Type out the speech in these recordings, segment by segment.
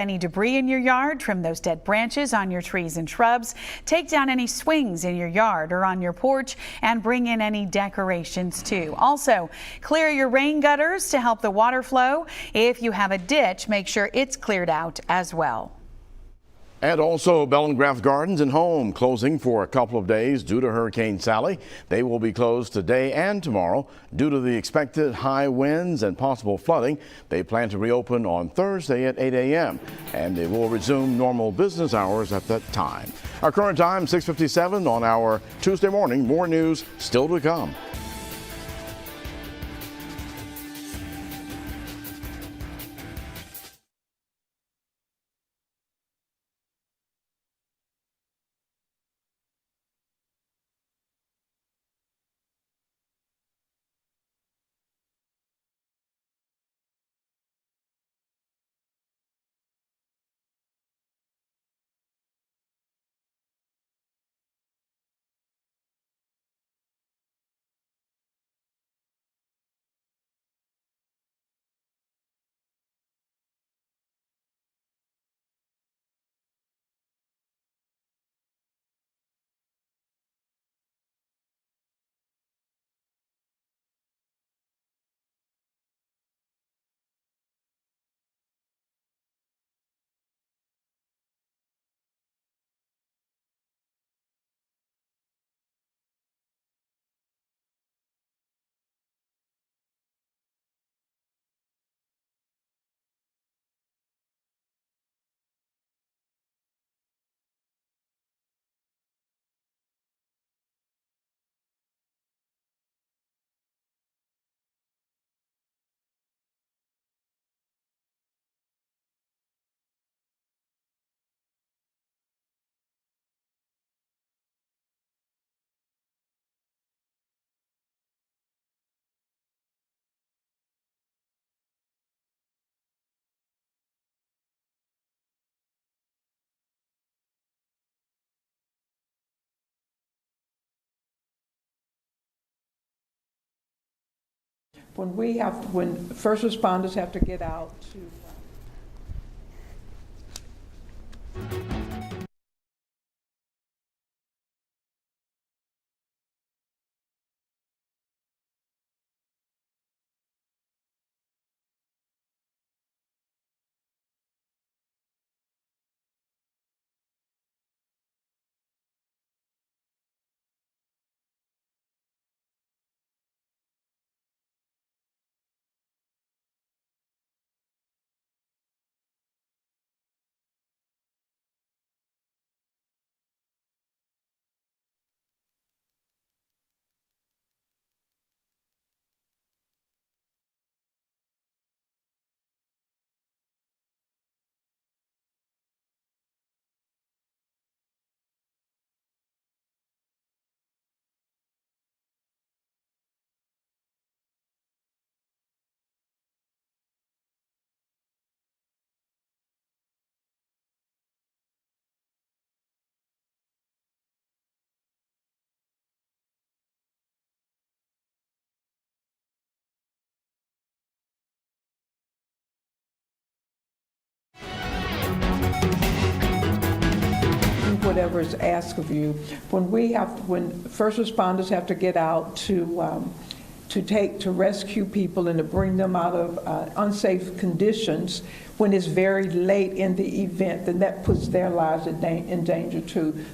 Any debris in your yard, trim those dead branches on your trees and shrubs, take down any swings in your yard or on your porch, and bring in any decorations too. Also, clear your rain gutters to help the water flow. If you have a ditch, make sure it's cleared out as well. And also, Bellengraft Gardens and Home closing for a couple of days due to Hurricane Sally. They will be closed today and tomorrow due to the expected high winds and possible flooding. They plan to reopen on Thursday at 8 a.m. and they will resume normal business hours at that time. Our current time, 6:57 on our Tuesday morning. More news still to come. When first responders have to get out to whatever is asked of you. When first responders have to get out to rescue people and to bring them out of unsafe conditions, when it's very late in the event, then that puts their lives in danger too.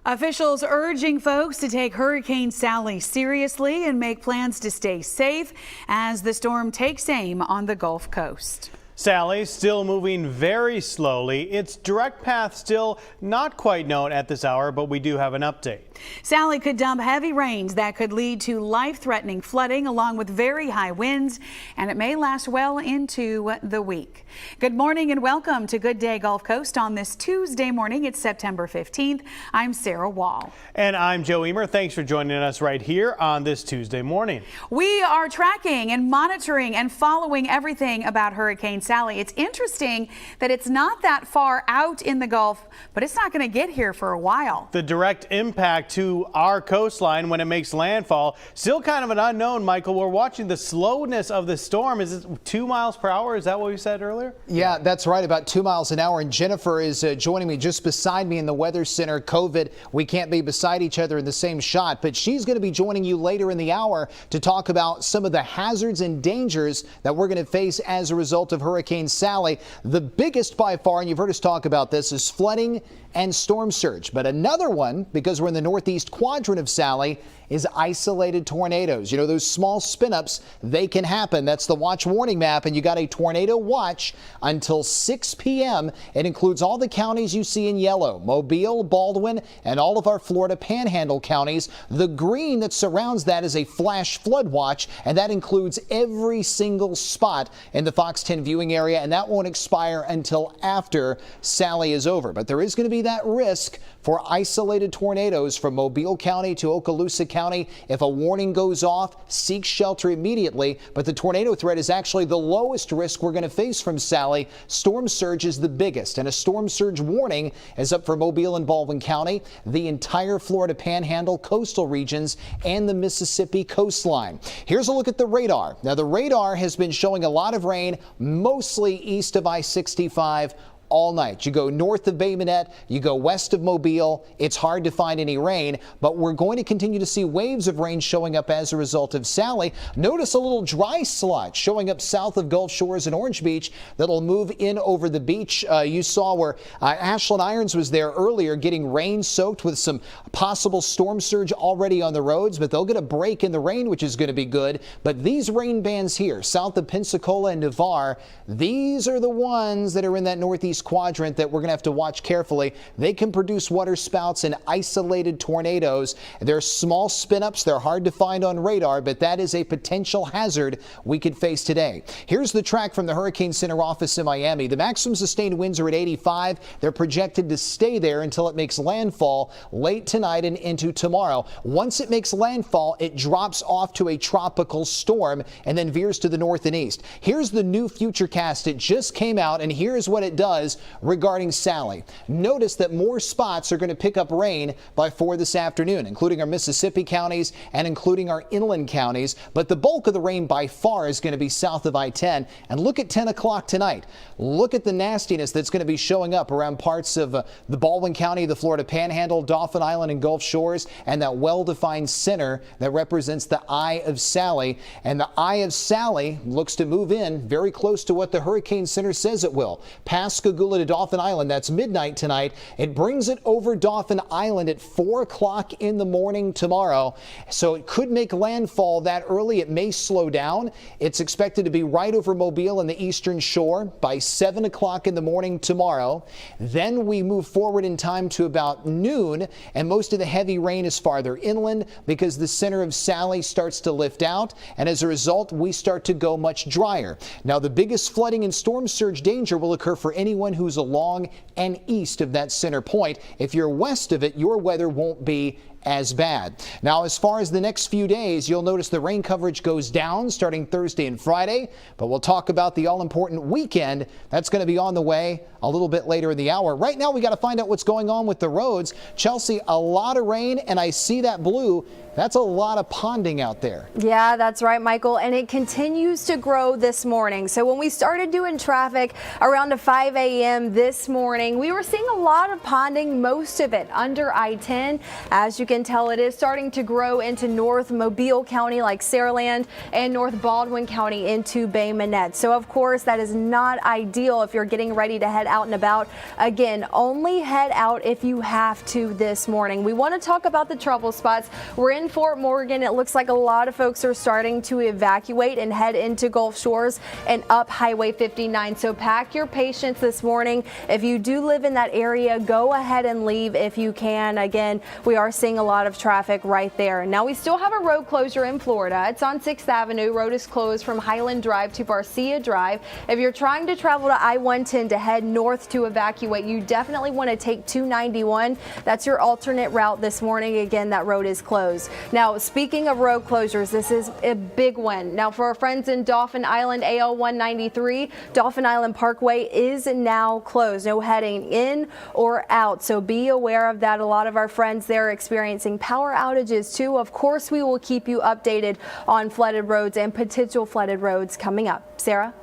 Officials urging folks to take Hurricane Sally seriously and make plans to stay safe as the storm takes aim on the Gulf Coast. Sally still moving very slowly. Its direct path still not quite known at this hour, but we do have an update. Sally could dump heavy rains that could lead to life-threatening flooding along with very high winds, and it may last well into the week. Good morning and welcome to Good Day Gulf Coast on this Tuesday morning. It's September 15th. I'm Sarah Wall. And I'm Joe Emer. Thanks for joining us right here on this Tuesday morning. We are tracking and monitoring and following everything about Hurricane Sally. It's interesting that it's not that far out in the Gulf, but it's not going to get here for a while. The direct impact to our coastline when it makes landfall. Still kind of an unknown, Michael. We're watching the slowness of the storm. Is it 2 miles per hour? Is that what we said earlier? Yeah, that's right, about 2 miles an hour. And Jennifer is joining me just beside me in the Weather Center. COVID, we can't be beside each other in the same shot, but she's going to be joining you later in the hour to talk about some of the hazards and dangers that we're going to face as a result of Hurricane Sally. The biggest by far, and you've heard us talk about this, is flooding and storm surge. But another one, because we're in the northeast quadrant of Sally, is isolated tornadoes. You know, those small spin-ups, they can happen. That's the watch warning map, and you got a tornado watch until 6 p.m. It includes all the counties you see in yellow: Mobile, Baldwin, and all of our Florida Panhandle counties. The green that surrounds that is a flash flood watch, and that includes every single spot in the Fox 10 viewing area, and that won't expire until after Sally is over. But there is going to be that risk for isolated tornadoes from Mobile County to Okaloosa County. If a warning goes off, seek shelter immediately. But the tornado threat is actually the lowest risk we're going to face from Sally. Storm surge is the biggest, and a storm surge warning is up for Mobile and Baldwin County, the entire Florida Panhandle, coastal regions, and the Mississippi coastline. Here's a look at the radar. Now, the radar has been showing a lot of rain, mostly east of I-65 all night. You go north of Bay Minette, you go west of Mobile, it's hard to find any rain, but we're going to continue to see waves of rain showing up as a result of Sally. Notice a little dry slot showing up south of Gulf Shores and Orange Beach that'll move in over the beach. You saw where Ashland Irons was there earlier, getting rain soaked with some possible storm surge already on the roads, but they'll get a break in the rain, which is going to be good. But these rain bands here, south of Pensacola and Navarre, these are the ones that are in that northeast quadrant that we're going to have to watch carefully. They can produce water spouts and isolated tornadoes. They're small spin-ups. They're hard to find on radar, but that is a potential hazard we could face today. Here's the track from the Hurricane Center office in Miami. The maximum sustained winds are at 85. They're projected to stay there until it makes landfall late tonight and into tomorrow. Once it makes landfall, it drops off to a tropical storm and then veers to the north and east. Here's the new futurecast. It just came out, and here's what it does regarding Sally. Notice that more spots are going to pick up rain by 4 this afternoon, including our Mississippi counties and including our inland counties. But the bulk of the rain by far is going to be south of I-10. And look at 10 o'clock tonight. Look at the nastiness that's going to be showing up around parts of the Baldwin County, the Florida Panhandle, Dauphin Island, and Gulf Shores, and that well-defined center that represents the Eye of Sally. And the Eye of Sally looks to move in very close to what the Hurricane Center says it will. Pascagoula to Dauphin Island. That's midnight tonight. It brings it over Dauphin Island at 4 o'clock in the morning tomorrow. So it could make landfall that early. It may slow down. It's expected to be right over Mobile and the eastern shore by 7 o'clock in the morning tomorrow. Then we move forward in time to about noon, and most of the heavy rain is farther inland because the center of Sally starts to lift out, and as a result, we start to go much drier. Now, the biggest flooding and storm surge danger will occur for anyone who's along and east of that center point. If you're west of it, your weather won't be as bad. Now, as far as the next few days, you'll notice the rain coverage goes down starting Thursday and Friday, but we'll talk about the all-important weekend. That's going to be on the way a little bit later in the hour. Right now, we got to find out what's going on with the roads. Chelsea, a lot of rain, and I see that blue. That's a lot of ponding out there. Yeah, that's right, Michael, and it continues to grow this morning. So when we started doing traffic around 5 a.m. this morning, we were seeing a lot of ponding, most of it under I-10. As you can tell, it is starting to grow into North Mobile County like Saraland and North Baldwin County into Bay Minette. So of course, that is not ideal if you're getting ready to head out and about. Again, only head out if you have to this morning. We want to talk about the trouble spots. We're in Fort Morgan. It looks like a lot of folks are starting to evacuate and head into Gulf Shores and up Highway 59. So pack your patience this morning. If you do live in that area, go ahead and leave if you can. Again, we are seeing a lot of traffic right there. Now, we still have a road closure in Florida. It's on 6th Avenue. Road is closed from Highland Drive to Barcia Drive. If you're trying to travel to I-110 to head north to evacuate, you definitely want to take 291. That's your alternate route this morning. Again, that road is closed. Now, speaking of road closures, this is a big one. Now, for our friends in Dauphin Island, AL 193, Dauphin Island Parkway is now closed. No heading in or out. So be aware of that. A lot of our friends there are experiencing experiencing power outages too. Of course, we will keep you updated on flooded roads and potential flooded roads coming up. Sarah?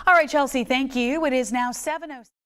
All right, Chelsea, thank you. It is now 7:06.